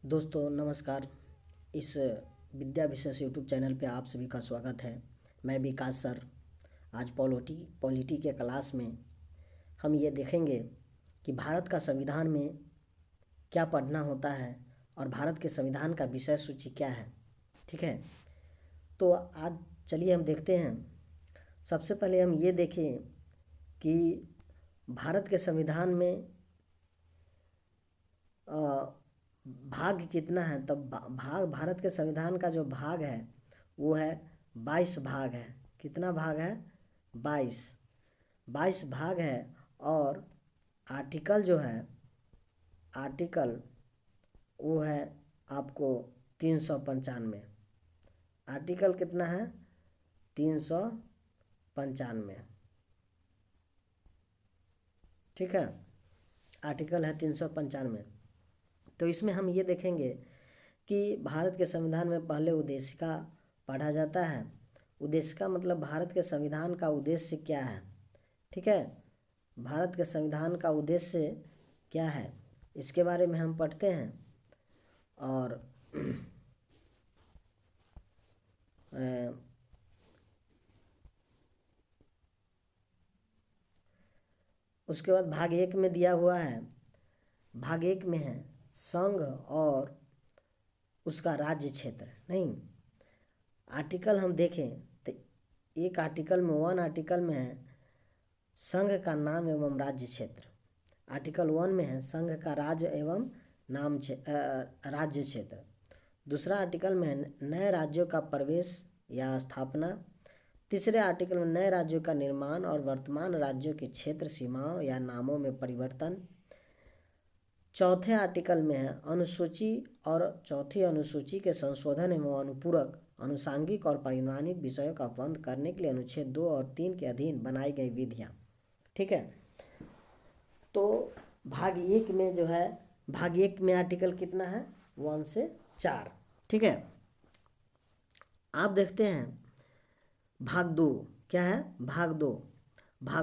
दोस्तों नमस्कार। इस विद्या विशेष यूट्यूब चैनल पे आप सभी का स्वागत है। मैं विकास सर। आज पॉलिटी के क्लास में हम ये देखेंगे कि भारत का संविधान में क्या पढ़ना होता है और भारत के संविधान का विषय सूची क्या है। ठीक है, तो आज चलिए हम देखते हैं। सबसे पहले हम ये देखें कि भारत के संविधान में भाग कितना है। तब भाग भारत के संविधान का जो भाग है वो है 22 भाग है। कितना भाग है? 22 भाग है। और आर्टिकल जो है आर्टिकल वो है आपको 395। आर्टिकल कितना है? 395। ठीक है, आर्टिकल है 395। तो इसमें हम ये देखेंगे कि भारत के संविधान में पहले उद्देशिका पढ़ा जाता है। उद्देशिका मतलब भारत के संविधान का उद्देश्य क्या है। ठीक है, भारत के संविधान का उद्देश्य क्या है इसके बारे में हम पढ़ते हैं। और उसके बाद भाग 1 में दिया हुआ है। भाग 1 में है संघ और उसका राज्य क्षेत्र। नहीं, आर्टिकल हम देखें तो एक आर्टिकल में 1 आर्टिकल में है संघ का नाम एवं राज्य क्षेत्र। आर्टिकल 1 में है संघ का राज्य एवं राज्य क्षेत्र। दूसरा आर्टिकल में है नए राज्यों का प्रवेश या स्थापना। तीसरे आर्टिकल में नए राज्यों का निर्माण और वर्तमान राज्यों के क्षेत्र सीमाओं या नामों में परिवर्तन। चौथे आर्टिकल में है अनुसूची और चौथी अनुसूची के संशोधन एवं अनुपूरक अनुसांगिक और परिमाणिक विषयों का बंद करने के लिए अनुच्छेद 2 और 3 के अधीन बनाई गई विधियाँ। ठीक है, तो भाग 1 में जो है भाग 1 में आर्टिकल कितना है? 1 से 4। ठीक है, आप देखते हैं भाग 2 क्या है। भाग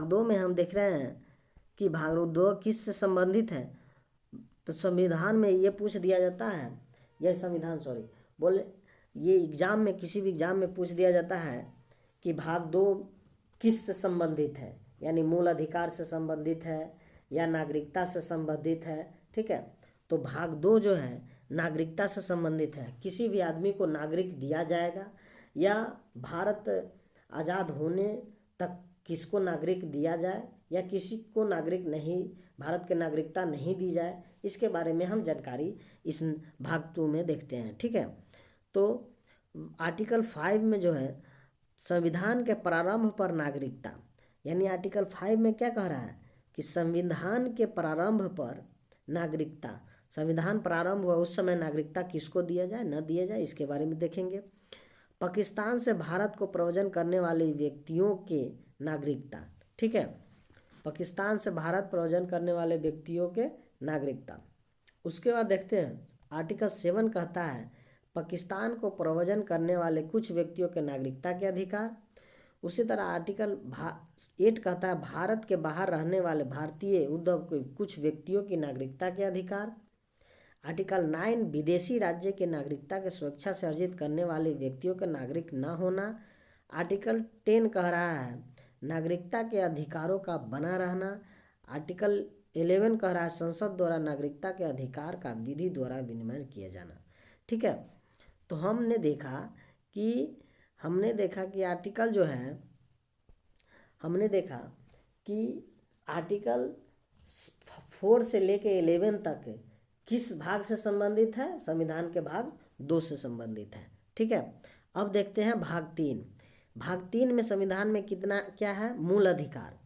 2 में हम देख रहे हैं कि भाग 2 किससे संबंधित है। तो संविधान में ये पूछ दिया जाता है, यह संविधान बोले ये एग्जाम में किसी भी एग्जाम में पूछ दिया जाता है कि भाग 2 किस से संबंधित है, यानी मूल अधिकार से संबंधित है या नागरिकता से संबंधित है। ठीक है, तो भाग 2 जो है नागरिकता से संबंधित है। किसी भी आदमी को नागरिक दिया जाएगा या भारत आज़ाद होने तक किसको नागरिक दिया जाए या किसी को नागरिक नहीं, भारत के नागरिकता नहीं दी जाए, इसके बारे में हम जानकारी इस भाग 2 में देखते हैं। ठीक है, तो आर्टिकल 5 में जो है संविधान के प्रारंभ पर नागरिकता, यानी आर्टिकल 5 में क्या कह रहा है कि संविधान के प्रारंभ पर नागरिकता, संविधान प्रारंभ हुआ उस समय नागरिकता किसको दिया जाए न दिया जाए इसके बारे में देखेंगे। पाकिस्तान से भारत को प्रव्रजन करने वाले व्यक्तियों के नागरिकता। ठीक है, पाकिस्तान से भारत प्रव्रजन करने वाले व्यक्तियों के नागरिकता। उसके बाद देखते हैं आर्टिकल 7 कहता है पाकिस्तान को प्रव्रजन करने वाले कुछ व्यक्तियों के नागरिकता के अधिकार। उसी तरह आर्टिकल 8 कहता है भारत के बाहर रहने वाले भारतीय उद्धव के कुछ व्यक्तियों की नागरिकता के अधिकार। आर्टिकल 9 विदेशी राज्य के नागरिकता के स्वेच्छा से अर्जित करने वाले व्यक्तियों का नागरिक न होना। आर्टिकल 10 कह रहा है नागरिकता के अधिकारों का बना रहना। आर्टिकल 11 कह रहा है संसद द्वारा नागरिकता के अधिकार का विधि द्वारा विनिमय किया जाना। ठीक है, तो हमने देखा कि आर्टिकल जो है हमने देखा कि आर्टिकल 4 से लेके 11 तक किस भाग से संबंधित है? संविधान के भाग 2 से संबंधित है। ठीक है, अब देखते हैं भाग 3। भाग 3 में संविधान में कितना क्या है? मूल अधिकार।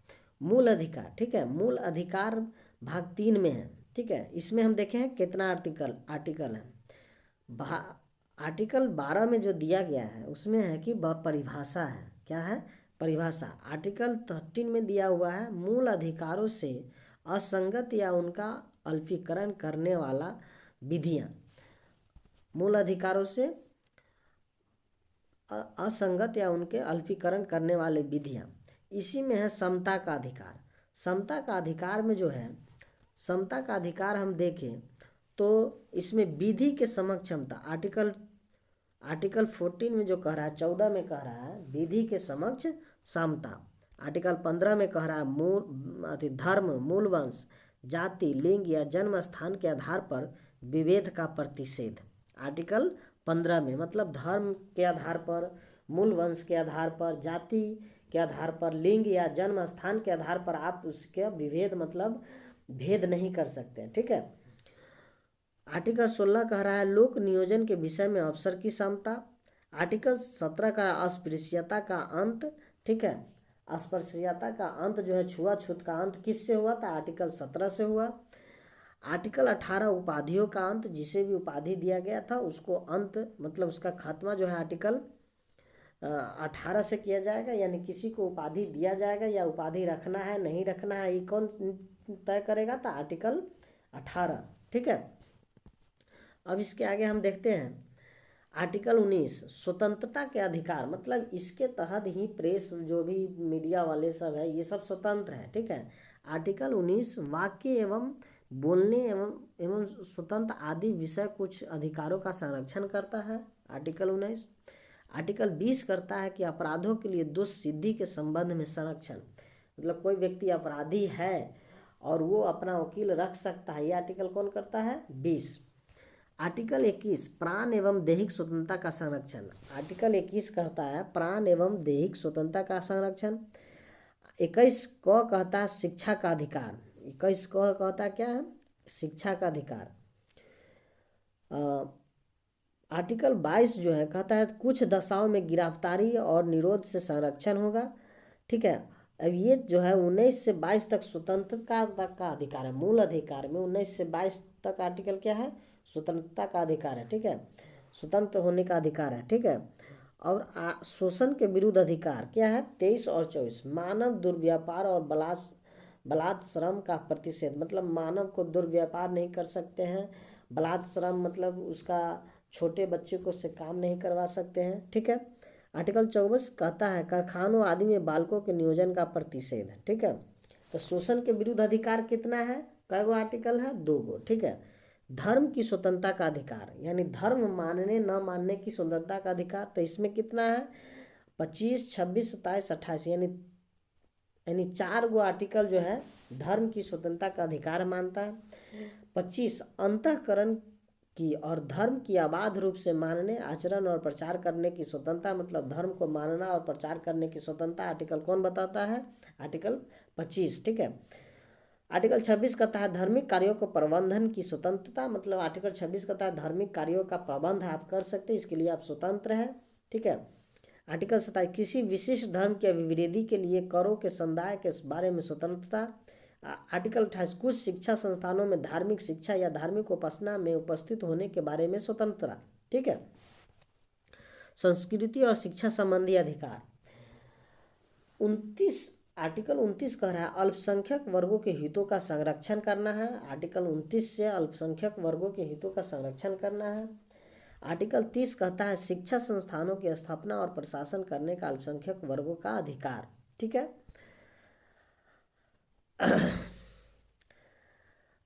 ठीक है, मूल अधिकार भाग 3 में है। ठीक है, इसमें हम देखें कितना आर्टिकल है। आर्टिकल 12 में जो दिया गया है उसमें है कि वह परिभाषा है। क्या है? परिभाषा। आर्टिकल 13 में दिया हुआ है मूल अधिकारों से असंगत या उनका अल्पीकरण करने वाला विधियाँ। मूल अधिकारों से असंगत या उनके अल्पीकरण करने वाले विधियाँ। इसी में है समता का अधिकार। समता का अधिकार में जो है समता का अधिकार हम देखें तो इसमें विधि के समक्ष क्षमता आर्टिकल 14 में जो कह रहा है, 14 में कह रहा है विधि के समक्ष समता। आर्टिकल 15 में कह रहा है धर्म, मूल वंश, जाति, लिंग या जन्म स्थान के आधार पर विभेद का प्रतिषेध। आर्टिकल 15 में मतलब धर्म के आधार पर, मूल वंश के आधार पर, जाति के आधार पर, लिंग या जन्म स्थान के आधार पर आप उसके विभेद मतलब भेद नहीं कर सकते। ठीक है। आर्टिकल 16 कह रहा है लोक नियोजन के विषय में अवसर की समता। आर्टिकल 17 का अस्पृश्यता का अंत। ठीक है। अस्पृश्यता का अंत जो है, छुआछूत का अंत किससे हुआ था? आर्टिकल 17 से हुआ। आर्टिकल 18 उपाधियों का अंत, जिसे भी उपाधि दिया गया था उसको अंत मतलब उसका खात्मा जो है आर्टिकल 18 से किया जाएगा। यानी किसी को उपाधि दिया जाएगा या उपाधि रखना है नहीं रखना है, ये कौन तय करेगा? था आर्टिकल 18। ठीक है। अब इसके आगे हम देखते हैं आर्टिकल 19 स्वतंत्रता के अधिकार, मतलब इसके तहत ही प्रेस जो भी मीडिया वाले सब है ये सब स्वतंत्र है। ठीक है। आर्टिकल 19 वाक्य एवं बोलने एवं स्वतंत्र आदि विषय कुछ अधिकारों का संरक्षण करता है। आर्टिकल 19। आर्टिकल 20 करता है कि अपराधों के लिए दोष सिद्धि के संबंध में संरक्षण, मतलब कोई व्यक्ति अपराधी है और वो अपना वकील रख सकता है, ये आर्टिकल कौन करता है? 20। आर्टिकल 21 प्राण एवं दैहिक स्वतंत्रता का संरक्षण। आर्टिकल 21 करता है प्राण एवं दैहिक स्वतंत्रता का संरक्षण। 21 क कहता है शिक्षा का अधिकार। 21 क कहता है क्या है? शिक्षा का अधिकार। आर्टिकल 22 जो है कहता है कुछ दशाओं में गिरफ्तारी और निरोध से संरक्षण होगा। ठीक है। अब ये जो है 19 से 22 तक स्वतंत्रता का अधिकार है। मूल अधिकार में 19 से 22 तक आर्टिकल क्या है? स्वतंत्रता का अधिकार है। ठीक है। स्वतंत्र होने का अधिकार है। ठीक है। और शोषण के विरुद्ध अधिकार क्या है? 23 और 24 मानव दुर्व्यापार और बलात् श्रम का प्रतिषेध, मतलब मानव को दुर्व्यापार नहीं कर सकते हैं। बलात् श्रम मतलब उसका छोटे बच्चे को से काम नहीं करवा सकते हैं। ठीक है। आर्टिकल 24 कहता है कारखानों आदि में बालकों के नियोजन का प्रतिषेध। ठीक है। तो शोषण के विरुद्ध अधिकार कितना है? कई गो आर्टिकल है? 2 गो। ठीक है। धर्म की स्वतंत्रता का अधिकार, यानी धर्म मानने न मानने की स्वतंत्रता का अधिकार, तो इसमें कितना है? 25, 26, 27, 28 यानी 4 गो आर्टिकल जो है धर्म की स्वतंत्रता का अधिकार मानता है। 25 अंतःकरण की और धर्म की अबाध रूप से मानने, आचरण और प्रचार करने की स्वतंत्रता, मतलब धर्म को मानना और प्रचार करने की स्वतंत्रता आर्टिकल कौन बताता है? आर्टिकल 25। ठीक है। आर्टिकल 26 कहता है धार्मिक कार्यों को प्रबंधन की स्वतंत्रता, मतलब आर्टिकल 26 कहता है धार्मिक कार्यों का प्रबंध आप कर सकते हैं, इसके लिए आप स्वतंत्र हैं। ठीक है। आर्टिकल 27 किसी विशिष्ट धर्म के अभिवृद्धि के लिए करों के समुदाय के बारे में स्वतंत्रता। आर्टिकल 28 कुछ शिक्षा संस्थानों में धार्मिक शिक्षा या धार्मिक उपासना में उपस्थित होने के बारे में स्वतंत्रता। ठीक है। संस्कृति और शिक्षा संबंधी अधिकार। 29 आर्टिकल 29 कह रहा है अल्पसंख्यक वर्गों के हितों का संरक्षण करना है। आर्टिकल 29 से अल्पसंख्यक वर्गों के हितों का संरक्षण करना है। आर्टिकल 30 कहता है शिक्षा संस्थानों की स्थापना और प्रशासन करने का अल्पसंख्यक वर्गों का अधिकार। ठीक है।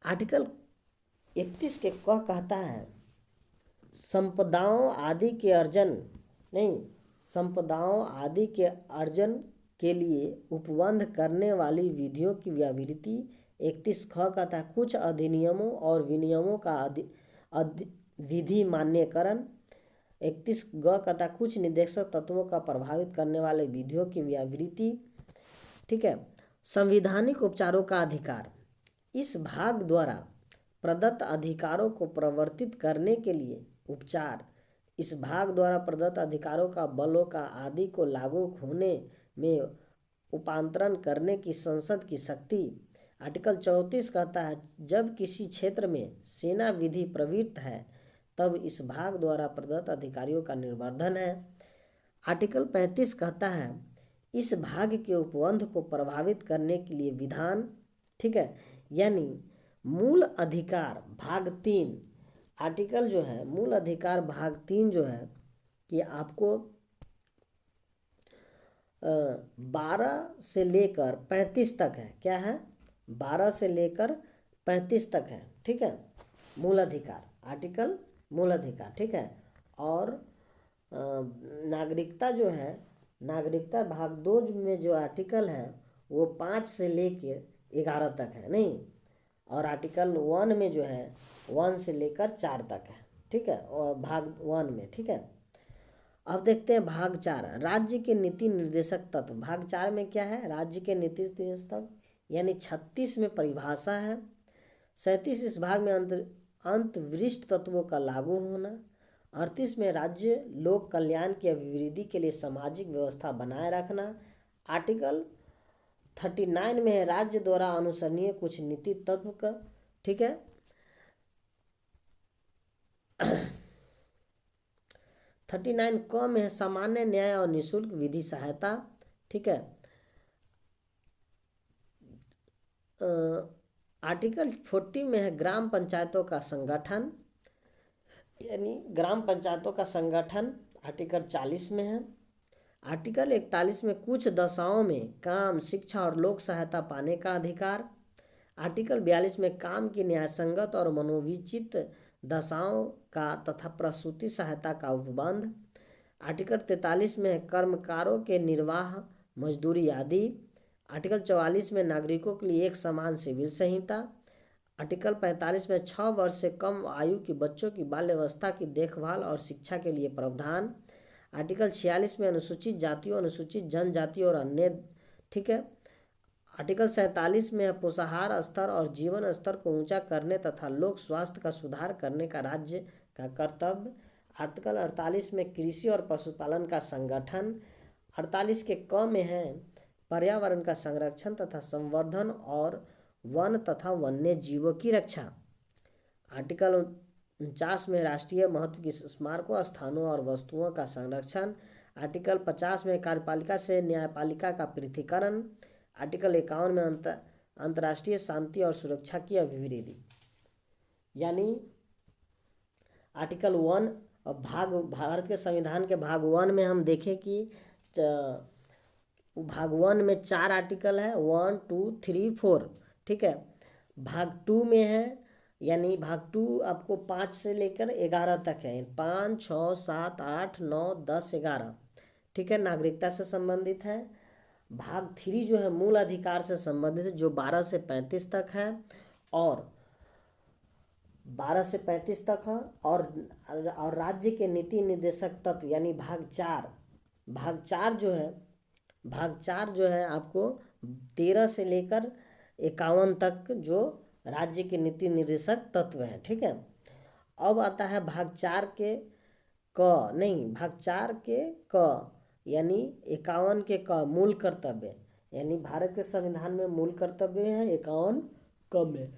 आर्टिकल 31 के कहता है संपदाओं आदि के अर्जन के लिए उपबंध करने वाली विधियों की व्यावृत्ति। 31 ख कहता है कुछ अधिनियमों और विनियमों का विधि मान्यकरण। 31 ग कहता है कुछ निर्देशक तत्वों का प्रभावित करने वाले विधियों की व्यावृत्ति। ठीक है। संवैधानिक उपचारों का अधिकार। इस भाग द्वारा प्रदत्त अधिकारों को प्रवर्तित करने के लिए उपचार। इस भाग द्वारा प्रदत्त अधिकारों का बलों का आदि को लागू होने में उपांतरण करने की संसद की शक्ति। आर्टिकल 34 कहता है जब किसी क्षेत्र में सेना विधि प्रवृत्त है तब इस भाग द्वारा प्रदत्त अधिकारियों का निर्वर्धन है। आर्टिकल 35 कहता है इस भाग के उपबंध को प्रभावित करने के लिए विधान। ठीक है। यानी मूल अधिकार भाग 3 आर्टिकल जो है मूल अधिकार भाग 3 जो है कि आपको 12 से लेकर 35 तक है। क्या है? 12 से लेकर 35 तक है। ठीक है। मूल अधिकार, आर्टिकल मूल अधिकार, ठीक है। और नागरिकता जो है, नागरिकता भाग 2 में जो आर्टिकल है वो 5 से लेकर 11 तक है, नहीं। और आर्टिकल 1 में जो है 1 से लेकर 4 तक है, ठीक है, और भाग 1 में, ठीक है। अब देखते हैं भाग 4, राज्य के नीति निर्देशक तत्व। भाग 4 में क्या है, राज्य के नीति निर्देशक, यानी 36 में परिभाषा है। 37 इस भाग में अंतर्विशिष्ट तत्वों का लागू होना। 38 में राज्य लोक कल्याण की अभिवृद्धि के लिए सामाजिक व्यवस्था बनाए रखना। आर्टिकल 39 में है राज्य द्वारा अनुसरणीय कुछ नीति तत्व का, ठीक है। 39 क में है सामान्य न्याय और निःशुल्क विधि सहायता, ठीक है। आर्टिकल 40 में है ग्राम पंचायतों का संगठन, यानी ग्राम पंचायतों का संगठन आर्टिकल 40 में है। आर्टिकल 41 में कुछ दशाओं में काम, शिक्षा और लोक सहायता पाने का अधिकार। आर्टिकल 42 में काम की न्यायसंगत और मनोविचित दशाओं का तथा प्रसूति सहायता का उपबंध। आर्टिकल 43 में है कर्मकारों के निर्वाह, मजदूरी आदि। आर्टिकल 44 में नागरिकों के लिए एक समान सिविल संहिता। आर्टिकल 45 में 6 वर्ष से कम आयु के बच्चों की बाल्यावस्था की देखभाल और शिक्षा के लिए प्रावधान। आर्टिकल 46 में अनुसूचित जातियों, अनुसूचित जनजातियों और अन्य, ठीक है। आर्टिकल 47 में पोषाहार स्तर और जीवन स्तर को ऊंचा करने तथा लोक स्वास्थ्य का सुधार करने का राज्य का कर्तव्य। आर्टिकल 48 में कृषि और पशुपालन का संगठन। 48 के क में है पर्यावरण का संरक्षण तथा संवर्धन और वन तथा वन्य जीवों की रक्षा। आर्टिकल 49 में राष्ट्रीय महत्व की स्मारकों, स्थानों और वस्तुओं का संरक्षण। आर्टिकल 50 में कार्यपालिका से न्यायपालिका का पृथक्करण। आर्टिकल 51 में अंतर्राष्ट्रीय शांति और सुरक्षा की अभिवृद्धि। यानी आर्टिकल 1 और भारत के संविधान के भाग 1 में हम देखें कि भाग 1 में 4 आर्टिकल है, 1, 2, 3, 4, ठीक है। भाग 2 में है, यानी भाग 2 आपको 5 से लेकर 11 तक है, 5, 6, 7, 8, 9, 10, 11, ठीक है, नागरिकता से संबंधित है। भाग 3 जो है मूल अधिकार से संबंधित है, जो 12 से 35 तक है, और 12 से 35 तक है। और राज्य के नीति निर्देशक तत्व, यानी भाग 4, भाग 4 जो है आपको 13 से लेकर 51 तक जो राज्य के नीति निर्देशक तत्व है, ठीक है। अब आता है भाग 4 के भाग 4 के क, यानी 51 के क, मूल कर्तव्य, यानी भारत के संविधान में मूल कर्तव्य है 51 क में।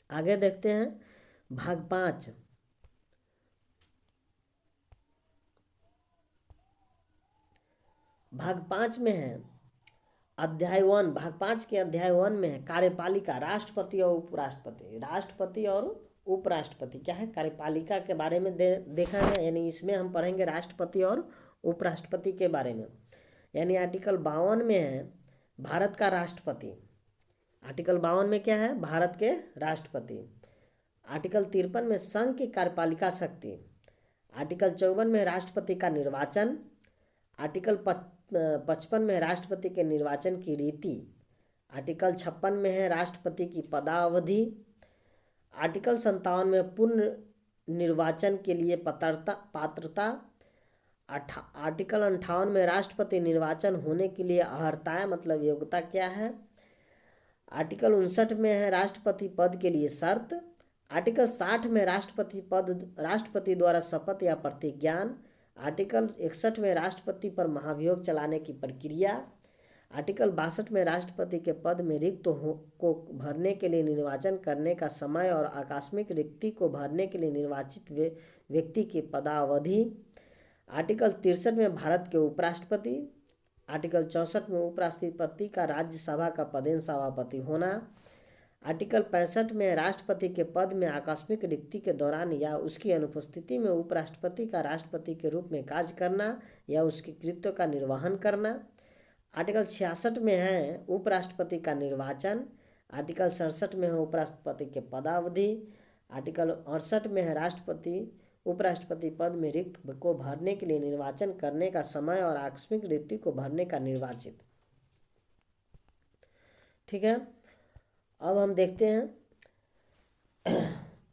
आगे देखते हैं भाग 5। भाग 5 में है अध्याय 1। भाग 5 के अध्याय 1 में है कार्यपालिका, राष्ट्रपति और उपराष्ट्रपति। राष्ट्रपति और उपराष्ट्रपति क्या है, कार्यपालिका के बारे में देखा है, यानी इसमें हम पढ़ेंगे राष्ट्रपति और उपराष्ट्रपति के बारे में। यानी आर्टिकल 52 में है भारत का राष्ट्रपति। आर्टिकल 52 में क्या है, भारत के राष्ट्रपति। आर्टिकल 53 में संघ की कार्यपालिका शक्ति। आर्टिकल 54 में राष्ट्रपति का निर्वाचन। आर्टिकल 55 में राष्ट्रपति के निर्वाचन की रीति। आर्टिकल 56 में है राष्ट्रपति की पदावधि। आर्टिकल 57 में पुनः निर्वाचन के लिए पात्रता। आर्टिकल 58 में राष्ट्रपति निर्वाचन होने के लिए अर्हताएं, मतलब योग्यता क्या है। आर्टिकल 59 में है राष्ट्रपति पद के लिए शर्त। आर्टिकल 60 में राष्ट्रपति द्वारा शपथ या प्रतिज्ञान। आर्टिकल 61 में राष्ट्रपति पर महाभियोग चलाने की प्रक्रिया। आर्टिकल 62 में राष्ट्रपति के पद में रिक्त को भरने के लिए निर्वाचन करने का समय और आकस्मिक रिक्ति को भरने के लिए निर्वाचित व्यक्ति की पदावधि। आर्टिकल 63 में भारत के उपराष्ट्रपति। आर्टिकल 64 में उपराष्ट्रपति का राज्यसभा का पदेन सभापति होना। आर्टिकल 65 में राष्ट्रपति के पद में आकस्मिक रिक्ति के दौरान या उसकी अनुपस्थिति में उपराष्ट्रपति का राष्ट्रपति के रूप में कार्य करना या उसके कृत्यों का निर्वहन करना। आर्टिकल 66 में है उपराष्ट्रपति का निर्वाचन। आर्टिकल 67 में है उपराष्ट्रपति के पदावधि। आर्टिकल 68 में है राष्ट्रपति उपराष्ट्रपति पद में रिक्त को भरने के लिए निर्वाचन करने का समय और आकस्मिक रिक्ति को भरने का निर्वाचित। ठीक है, अब हम देखते हैं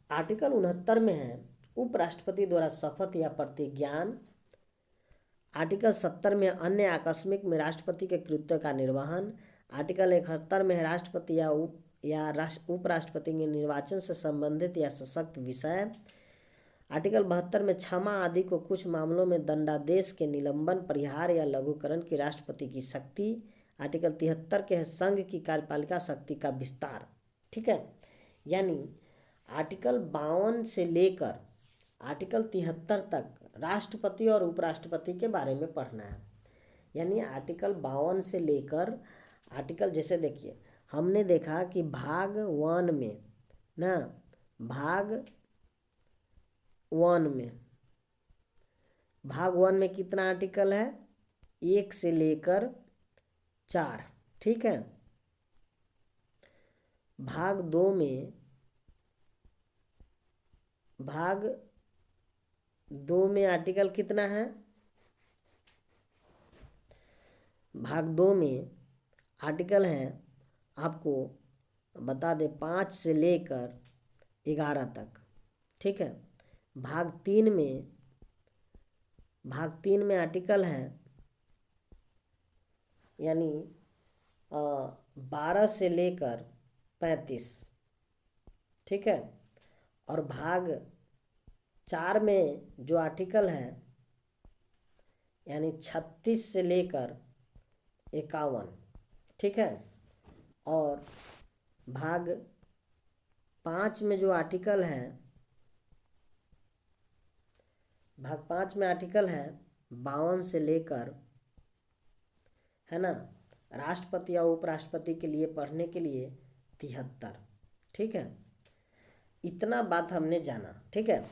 आर्टिकल 69 में है उपराष्ट्रपति द्वारा शपथ या प्रतिज्ञान। आर्टिकल 70 में अन्य आकस्मिक में राष्ट्रपति के कृत्य का निर्वहन। आर्टिकल 71 में है राष्ट्रपति या उपराष्ट्रपति के निर्वाचन से संबंधित या सशक्त विषय। आर्टिकल 72 में क्षमा आदि को कुछ मामलों में दंडादेश के निलंबन, परिहार या लघुकरण की राष्ट्रपति की शक्ति। आर्टिकल 73 के है संघ की कार्यपालिका शक्ति का विस्तार। ठीक है, यानी आर्टिकल 52 से लेकर आर्टिकल 73 तक राष्ट्रपति और उपराष्ट्रपति के बारे में पढ़ना है। यानी आर्टिकल 52 से लेकर आर्टिकल, जैसे देखिए हमने देखा कि भाग 1 में ना, भाग 1 में कितना आर्टिकल है, 1 से लेकर 4। ठीक है, भाग 2 में आर्टिकल कितना है, भाग 2 में आर्टिकल है, आपको बता दे 5 से लेकर 11 तक। ठीक है, भाग 3 में आर्टिकल है यानी 12 से लेकर 35। ठीक है, और भाग 4 में जो आर्टिकल है यानी 36 से लेकर 51। ठीक है, और भाग 5 में जो आर्टिकल है, भाग 5 में आर्टिकल है 52 से लेकर, है ना, राष्ट्रपति या उपराष्ट्रपति के लिए पढ़ने के लिए 73। ठीक है, इतना बात हमने जाना। ठीक है,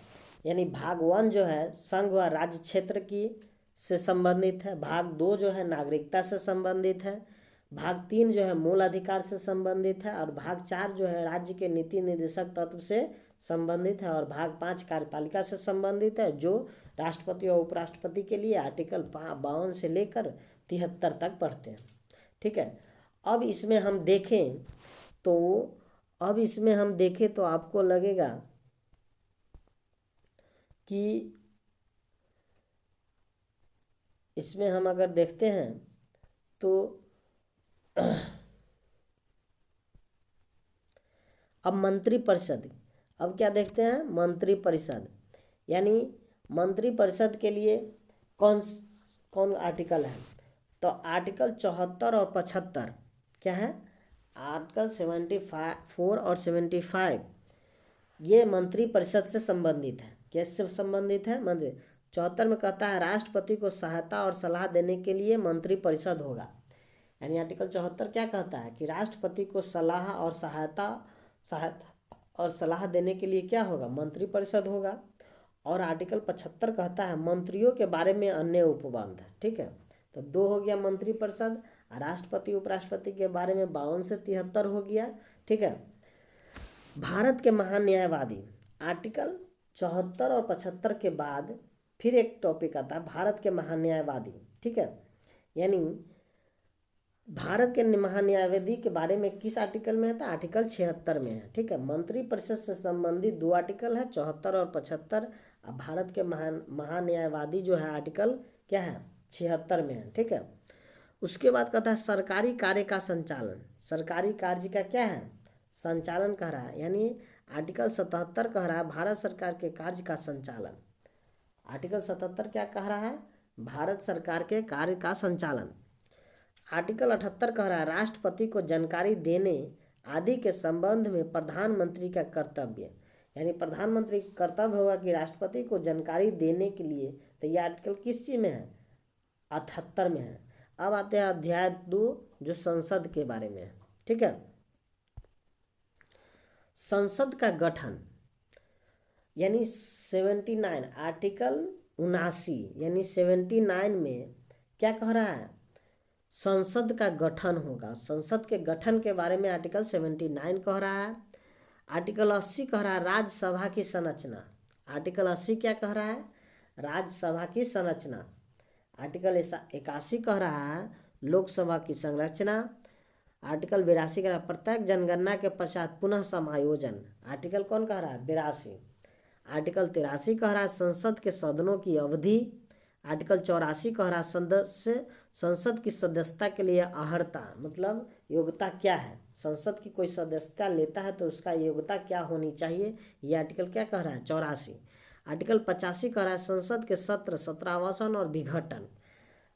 यानी भाग 1 जो है संघ व राज्य क्षेत्र की से संबंधित है। भाग 2 जो है नागरिकता से संबंधित है। भाग 3 जो है मूल अधिकार से संबंधित है। और भाग 4 जो है राज्य के नीति निर्देशक तत्व से संबंधित है। और भाग 5 कार्यपालिका से संबंधित है, जो राष्ट्रपति और उपराष्ट्रपति के लिए आर्टिकल 52 से लेकर 73 तक पढ़ते हैं। ठीक है, अब इसमें हम देखें तो आपको लगेगा कि इसमें हम अगर देखते हैं तो अब मंत्रिपरिषद, अब क्या देखते हैं, मंत्रिपरिषद। यानी मंत्रिपरिषद के लिए कौन आर्टिकल है, तो आर्टिकल 74 और 75 क्या है, आर्टिकल 74 और 75 ये मंत्रिपरिषद से संबंधित है। कैसे संबंधित है, मंत्री 74 में कहता है राष्ट्रपति को सहायता और सलाह देने के लिए मंत्रिपरिषद होगा। यानी आर्टिकल 74 क्या कहता है कि राष्ट्रपति को सलाह और सलाह देने के लिए क्या होगा, मंत्रिपरिषद होगा। और आर्टिकल 75 कहता है मंत्रियों के बारे में अन्य उपबंध। ठीक है, तो 2 हो गया मंत्रिपरिषद। राष्ट्रपति उपराष्ट्रपति के बारे में 52 से 73 हो गया। ठीक है, भारत के महान न्यायवादी, आर्टिकल 74 और 75 के बाद फिर एक टॉपिक आता है भारत के महान न्यायवादी। ठीक है, यानी भारत के महान न्यायवादी के बारे में किस आर्टिकल में है, तो आर्टिकल 76 में है। ठीक है, मंत्रिपरिषद से संबंधित 2 आर्टिकल है, 74 और 75। अब भारत के महान न्यायवादी जो है आर्टिकल क्या है, 76 में है। ठीक है, उसके बाद कहता है सरकारी कार्य का संचालन। सरकारी कार्य का क्या है, संचालन कह रहा है। यानी आर्टिकल 77 कह रहा है भारत सरकार के कार्य का संचालन। आर्टिकल 77 क्या कह रहा है, भारत सरकार के कार्य का संचालन। आर्टिकल 78 कह रहा है राष्ट्रपति को जानकारी देने आदि के संबंध में प्रधानमंत्री का कर्तव्य। यानी प्रधानमंत्री का कर्तव्य होगा कि राष्ट्रपति को जानकारी देने के लिए। तो यह आर्टिकल किस चीज़ में है, 78 में है। अब आते हैं अध्याय 2 जो संसद के बारे में है। ठीक है, संसद का गठन यानी 79 आर्टिकल 79 यानी 79 में क्या कह रहा है, संसद का गठन होगा। संसद के गठन के बारे में आर्टिकल 79 कह रहा है। आर्टिकल 80 कह रहा है राज्यसभा की संरचना। आर्टिकल 80 क्या कह रहा है? राज्यसभा की संरचना। आर्टिकल 81 कह रहा है लोकसभा की संरचना। आर्टिकल 82 कह रहा है प्रत्येक जनगणना के पश्चात पुनः समायोजन। आर्टिकल कौन कह रहा है? 82। आर्टिकल 83 कह रहा है संसद के सदनों की अवधि। आर्टिकल 84 कह रहा है संसद की सदस्यता के लिए अर्हता, मतलब योग्यता क्या है। संसद की कोई सदस्यता लेता है तो उसका योग्यता क्या होनी चाहिए, ये आर्टिकल क्या कह रहा है? 84। आर्टिकल 85 कह रहा है संसद के सत्र, सत्रावसान और विघटन।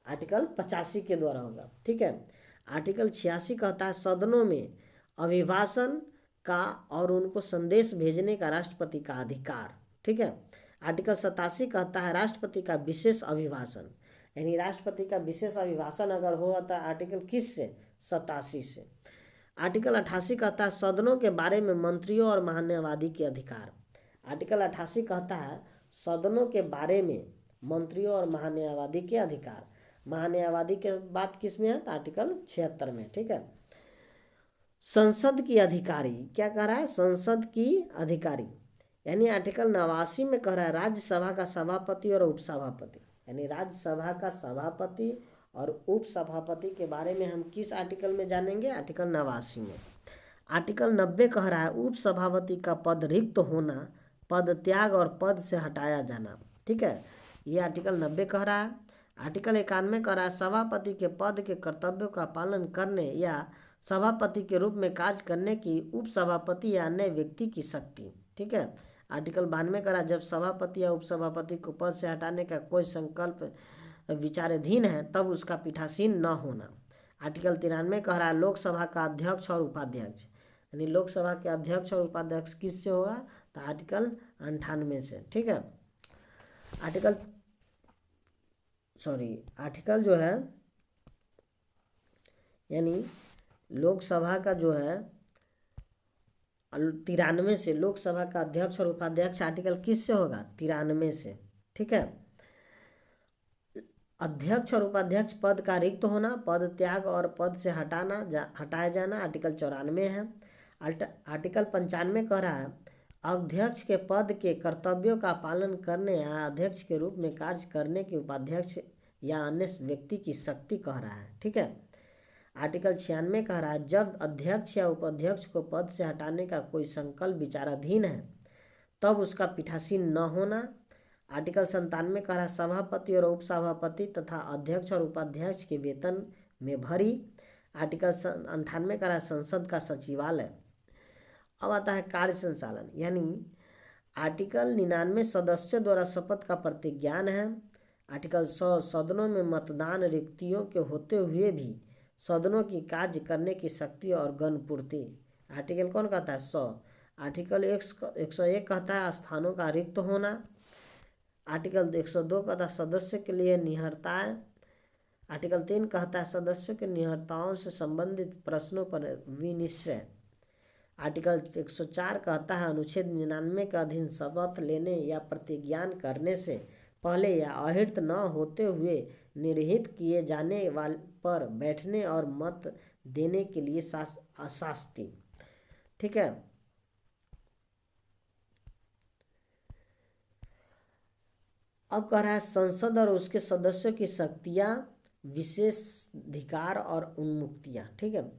आर्टिकल 85 के द्वारा होगा। ठीक है। आर्टिकल 86 कहता है सदनों में अभिभाषण का और उनको संदेश भेजने का राष्ट्रपति का अधिकार। ठीक है। आर्टिकल 87 कहता है राष्ट्रपति का विशेष अभिभाषण, यानी राष्ट्रपति का विशेष अभिभाषण अगर हो तो आर्टिकल किस से? 87 से। आर्टिकल 88 कहता है सदनों के बारे में मंत्रियों और महान्यायवादी के अधिकार। आर्टिकल 88 कहता है सदनों के बारे में मंत्रियों और महान्यायवादी के अधिकार। महान्यायवादी के बात किस में है? तो आर्टिकल 76 में। ठीक है। संसद की अधिकारी क्या कह रहा है? संसद की अधिकारी, यानी आर्टिकल 89 में कह रहा है राज्यसभा का सभापति और उपसभापति, यानी राज्यसभा का सभापति और उपसभापति के बारे में हम किस आर्टिकल में जानेंगे? आर्टिकल 89 में। आर्टिकल 90 कह रहा है उपसभापति का पद रिक्त होना, पद त्याग और पद से हटाया जाना। ठीक है, ये आर्टिकल 90 कह रहा है। आर्टिकल 91 कह रहा है सभापति के पद के कर्तव्यों का पालन करने या सभापति के रूप में कार्य करने की उपसभापति या अन्य व्यक्ति की शक्ति। ठीक है। आर्टिकल 92 कह रहा है जब सभापति या उपसभापति को पद से हटाने का कोई संकल्प विचाराधीन है तब उसका पीठासीन न होना। आर्टिकल 93 कह रहा है लोकसभा का अध्यक्ष और उपाध्यक्ष, यानी लोकसभा के अध्यक्ष और उपाध्यक्ष किससे होगा? तो आर्टिकल 98 से। ठीक है। आर्टिकल जो है यानी लोकसभा का जो है 93 से लोकसभा का अध्यक्ष और उपाध्यक्ष आर्टिकल किससे होगा? 93 से। ठीक है। अध्यक्ष और उपाध्यक्ष पद का रिक्त होना, पद त्याग और पद से हटाया जाना आर्टिकल 94 है। आर्टिकल 95 कह रहा है अध्यक्ष के पद के कर्तव्यों का पालन करने या अध्यक्ष के रूप में कार्य करने की उपाध्यक्ष या अन्य व्यक्ति की शक्ति कह रहा है। ठीक है। आर्टिकल 96 कह रहा है जब अध्यक्ष या उपाध्यक्ष को पद से हटाने का कोई संकल्प विचाराधीन है तब उसका पीठासीन न होना। आर्टिकल 97 कह रहा है सभापति और उपसभापति तथा अध्यक्ष और उपाध्यक्ष के वेतन में भरी। आर्टिकल 98 कह रहा है संसद का सचिवालय। अब आता है कार्य संचालन, यानी आर्टिकल 99 सदस्यों द्वारा शपथ का प्रतिज्ञान है। आर्टिकल 100 सदनों में मतदान रिक्तियों के होते हुए भी सदनों की कार्य करने की शक्ति और गणपूर्ति। आर्टिकल कौन कहता है? 100। आर्टिकल 101 कहता है स्थानों का रिक्त होना। आर्टिकल 102 कहता है सदस्य के लिए निहरताएं। आर्टिकल 3 कहता है सदस्यों के निहरताओं से संबंधित प्रश्नों पर विनिश्चय। आर्टिकल 104 कहता है अनुच्छेद 99 के अधीन शपथ लेने या प्रतिज्ञान करने से पहले या अहिर्त न होते हुए निर्हित किए जाने वाले पर बैठने और मत देने के लिए शास्ति। ठीक है। अब कह रहा है संसद और उसके सदस्यों की शक्तियां, विशेषाधिकार और उन्मुक्तियां। ठीक है।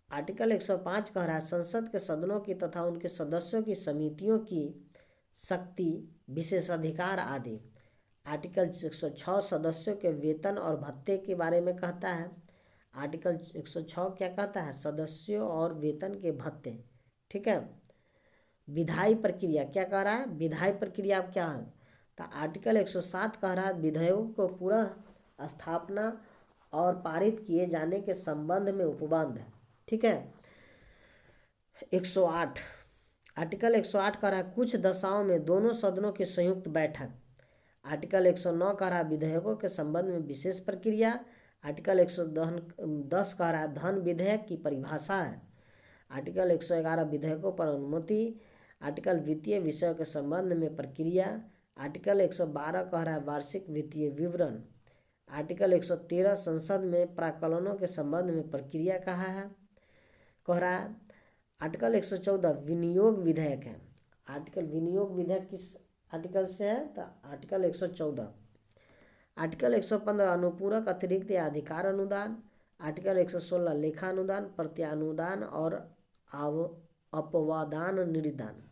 आर्टिकल 105 कह रहा है संसद के सदनों की तथा उनके सदस्यों की समितियों की शक्ति, विशेषाधिकार आदि। आर्टिकल 106 सदस्यों के वेतन और भत्ते के बारे में कहता है। आर्टिकल 106 क्या कहता है? सदस्यों और वेतन के भत्ते। ठीक है। विधायी प्रक्रिया क्या कह रहा है? विधायी प्रक्रिया अब क्या है? तो आर्टिकल 107 कह रहा है विधेयकों को पुनः स्थापना और पारित किए जाने के संबंध में उपबंध। ठीक है। 108 आर्टिकल 108 कह रहा है कुछ दशाओं में दोनों सदनों की संयुक्त बैठक। आर्टिकल 109 कह रहा है विधेयकों के संबंध में विशेष प्रक्रिया। आर्टिकल 110 कह रहा है धन विधेयक की परिभाषा है। आर्टिकल 111 विधेयकों पर अनुमति। आर्टिकल वित्तीय विषयों के संबंध में प्रक्रिया। आर्टिकल 112 कह रहा है वार्षिक वित्तीय विवरण। आर्टिकल 113 संसद में प्राक्कलनों के संबंध में प्रक्रिया कहा रहा है। आर्टिकल 114 विनियोग विधेयक है। आर्टिकल विनियोग विधेयक किस आर्टिकल से है? तो आर्टिकल 114। आर्टिकल 115 अनुपूरक अतिरिक्त या अधिकार अनुदान। आर्टिकल 116 लेखा अनुदान, प्रत्यानुदान और अपवादान निर्दान।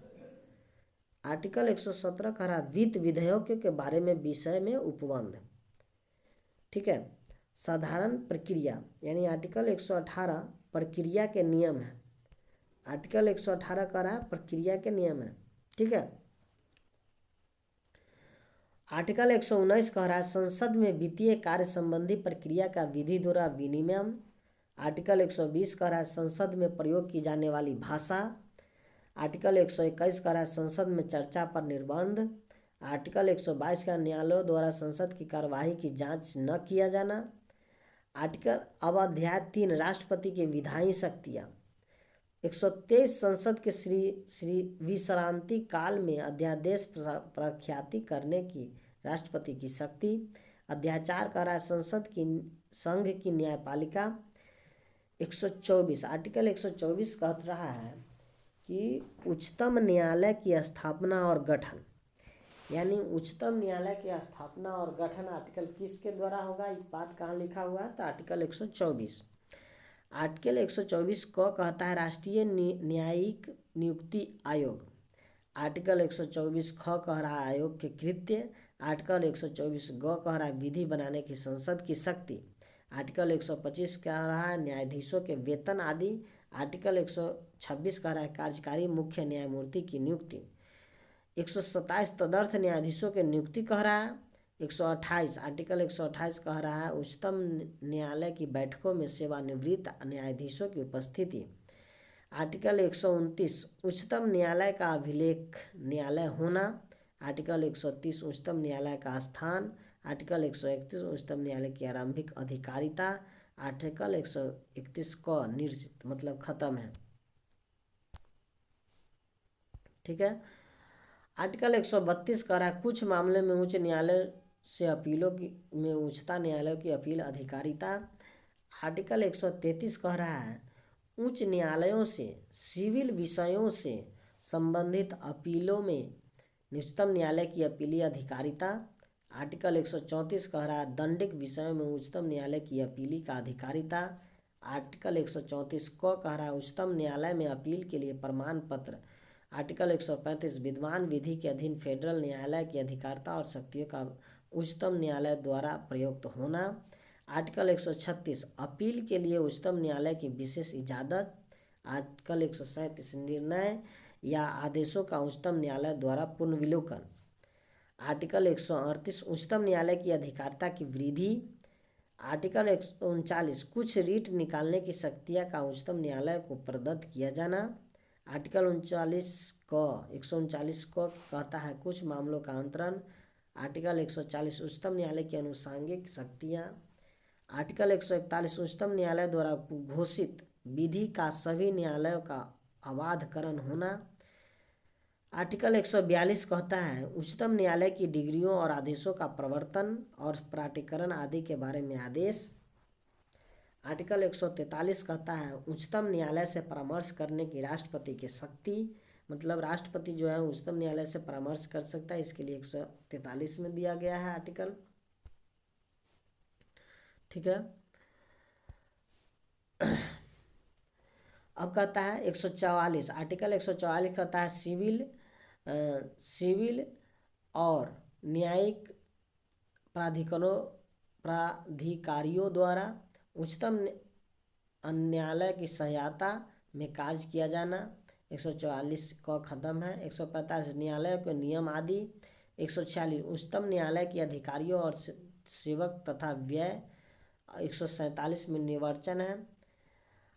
आर्टिकल 117 कह रहा वित्त विधेयकों के बारे में विषय में उपबंध। ठीक है। साधारण प्रक्रिया यानी आर्टिकल 118 प्रक्रिया के नियम है। आर्टिकल 118 कह रहा है प्रक्रिया के नियम है। ठीक है। आर्टिकल 119 कह रहा है संसद में वित्तीय कार्य संबंधी प्रक्रिया का विधि द्वारा विनियमन। आर्टिकल 120 कह रहा है संसद में प्रयोग की जाने वाली भाषा। आर्टिकल 121 कह रहा है संसद में चर्चा पर निर्बंध। आर्टिकल 122 का न्यायालयों द्वारा संसद की कार्यवाही की जांच न किया जाना। आर्टिकल अब अध्याय 3 राष्ट्रपति की विधायी शक्तियाँ। 123 संसद के श्री विश्रांति काल में अध्यादेश प्रख्याति करने की राष्ट्रपति की शक्ति। अध्याय 4 कह रहा है संसद की संघ की न्यायपालिका। 124 आर्टिकल 124 कह रहा है कि उच्चतम न्यायालय की स्थापना और गठन, यानी उच्चतम न्यायालय की स्थापना और गठन आर्टिकल किसके द्वारा होगा? ये बात कहाँ लिखा हुआ है? तो आर्टिकल 124। आर्टिकल 124 को कहता है राष्ट्रीय न्यायिक नियुक्ति आयोग। आर्टिकल 124 ख कह रहा है आयोग के कृत्य। आर्टिकल 124 ग कह रहा है विधि बनाने की संसद की शक्ति। आर्टिकल 125 कह रहा है न्यायाधीशों के वेतन आदि। आर्टिकल 126 कह रहा है कार्यकारी मुख्य न्यायमूर्ति की नियुक्ति। 127 तदर्थ न्यायाधीशों की नियुक्ति कह रहा है। 128 आर्टिकल 128 कह रहा है उच्चतम न्यायालय की बैठकों में सेवानिवृत्त न्यायाधीशों की उपस्थिति। आर्टिकल 129 उच्चतम न्यायालय का अभिलेख न्यायालय होना। आर्टिकल 130 उच्चतम न्यायालय का स्थान। आर्टिकल 131 उच्चतम न्यायालय की आरंभिक अधिकारिता। आर्टिकल 131 को निर्जित मतलब खत्म है। ठीक है। आर्टिकल 132 कह रहा है कुछ मामले में उच्च न्यायालय से अपीलों की में उच्चतम न्यायालय की अपील अधिकारिता। आर्टिकल 133 कह रहा है उच्च न्यायालयों से सिविल विषयों से संबंधित अपीलों में उच्चतम न्यायालय की अपीली अधिकारिता। आर्टिकल 134 कह रहा है दंडिक विषयों में उच्चतम न्यायालय की अपीली का अधिकारिता। आर्टिकल 134 को कह रहा है उच्चतम न्यायालय में अपील के लिए प्रमाण पत्र। आर्टिकल 135 विद्वान विधि के अधीन फेडरल न्यायालय की अधिकारिता और शक्तियों का उच्चतम न्यायालय द्वारा प्रयुक्त होना। आर्टिकल 136 अपील के लिए उच्चतम न्यायालय की विशेष इजाज़त। आर्टिकल 137 निर्णय या आदेशों का उच्चतम न्यायालय द्वारा पुनर्विलोकन। आर्टिकल 138 उच्चतम न्यायालय की अधिकारिता की वृद्धि। आर्टिकल 139 कुछ रीट निकालने की शक्तियाँ का उच्चतम न्यायालय को प्रदत्त किया जाना। आर्टिकल 139 को कहता है कुछ मामलों का अंतरण। आर्टिकल 140 उच्चतम न्यायालय की अनुषांगिक शक्तियाँ। आर्टिकल 141 उच्चतम न्यायालय द्वारा घोषित विधि का सभी न्यायालयों का अबाधकरण होना। आर्टिकल 142 कहता है उच्चतम न्यायालय की डिग्रियों और आदेशों का प्रवर्तन और प्राधिकरण आदि के बारे में आदेश। आर्टिकल 143 कहता है उच्चतम न्यायालय से परामर्श करने की राष्ट्रपति की शक्ति, मतलब राष्ट्रपति जो है उच्चतम न्यायालय से परामर्श कर सकता है, इसके लिए 143 में दिया गया है आर्टिकल। ठीक है। अब कहता है 144 आर्टिकल 144 कहता है सिविल और न्यायिक प्राधिकारियों द्वारा उच्चतम न्यायालय की सहायता में कार्य किया जाना। 144 का खत्म है। 145 न्यायालय के नियम आदि। 146 उच्चतम न्यायालय के अधिकारियों और सेवक तथा व्यय। 147 में निवर्चन है।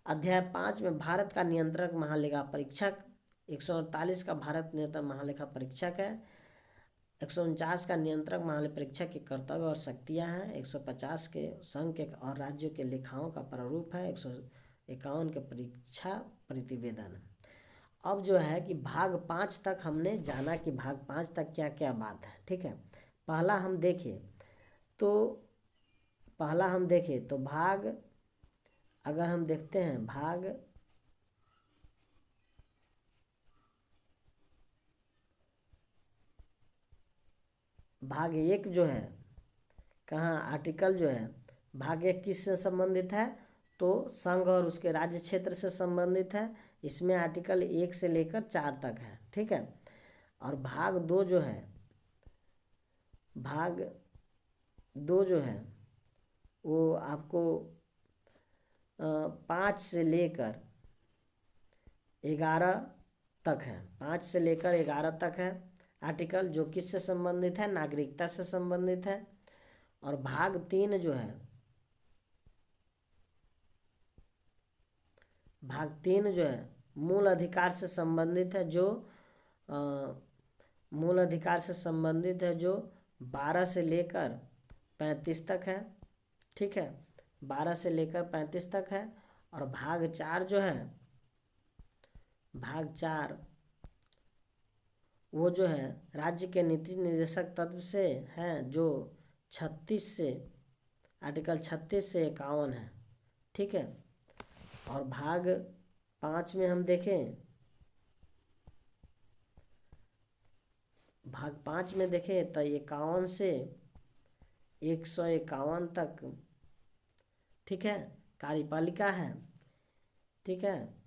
अध्याय 5 में भारत का नियंत्रक महालेखा परीक्षक। 148 का भारत नियंत्रक महालेखा परीक्षक है। 149 का नियंत्रक महालेखा परीक्षक के कर्तव्य और शक्तियाँ हैं। 150 के संघ के और राज्यों के लेखाओं का प्रारूप है। 151 के परीक्षा प्रतिवेदन। अब जो है कि भाग 5 तक हमने जाना कि भाग 5 तक क्या क्या बात है। ठीक है। पहला हम देखें तो पहला हम देखें तो भाग, अगर हम देखते हैं भाग एक जो है, कहाँ आर्टिकल जो है भाग एक किससे संबंधित है, तो संघ और उसके राज्य क्षेत्र से संबंधित है। इसमें आर्टिकल 1 से लेकर 4 तक है, ठीक है। और भाग दो जो है, भाग दो जो है वो आपको 5 से लेकर 11 तक है, 5 से लेकर 11 तक है आर्टिकल, जो किससे संबंधित है, नागरिकता से संबंधित है। और भाग 3 जो है, भाग 3 जो है मूल अधिकार से संबंधित है, जो मूल अधिकार से संबंधित है, जो 12 से लेकर 35 तक है, ठीक है, 12 से लेकर 35 तक है। और भाग 4 जो है, भाग 4 वो जो है राज्य के नीति निर्देशक तत्व से है, जो 36 से आर्टिकल 36 से 51 है, ठीक है। और भाग 5 में हम देखें, भाग 5 में देखें तो 51 से 151 तक, ठीक है, कार्यपालिका है, ठीक है,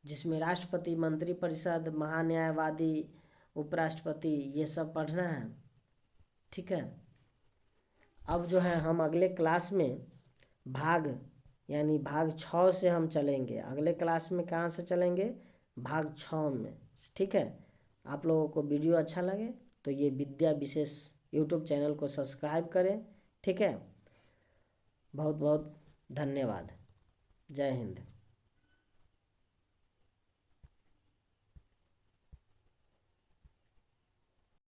जिसमें राष्ट्रपति, मंत्रिपरिषद, महान्यायवादी, उपराष्ट्रपति, ये सब पढ़ना है, ठीक है। अब जो है हम अगले क्लास में भाग यानी भाग 6 से हम चलेंगे, अगले क्लास में कहाँ से चलेंगे, भाग 6 में, ठीक है। आप लोगों को वीडियो अच्छा लगे तो ये विद्या विशेष यूट्यूब चैनल को सब्सक्राइब करें, ठीक है। बहुत बहुत धन्यवाद। जय हिंद।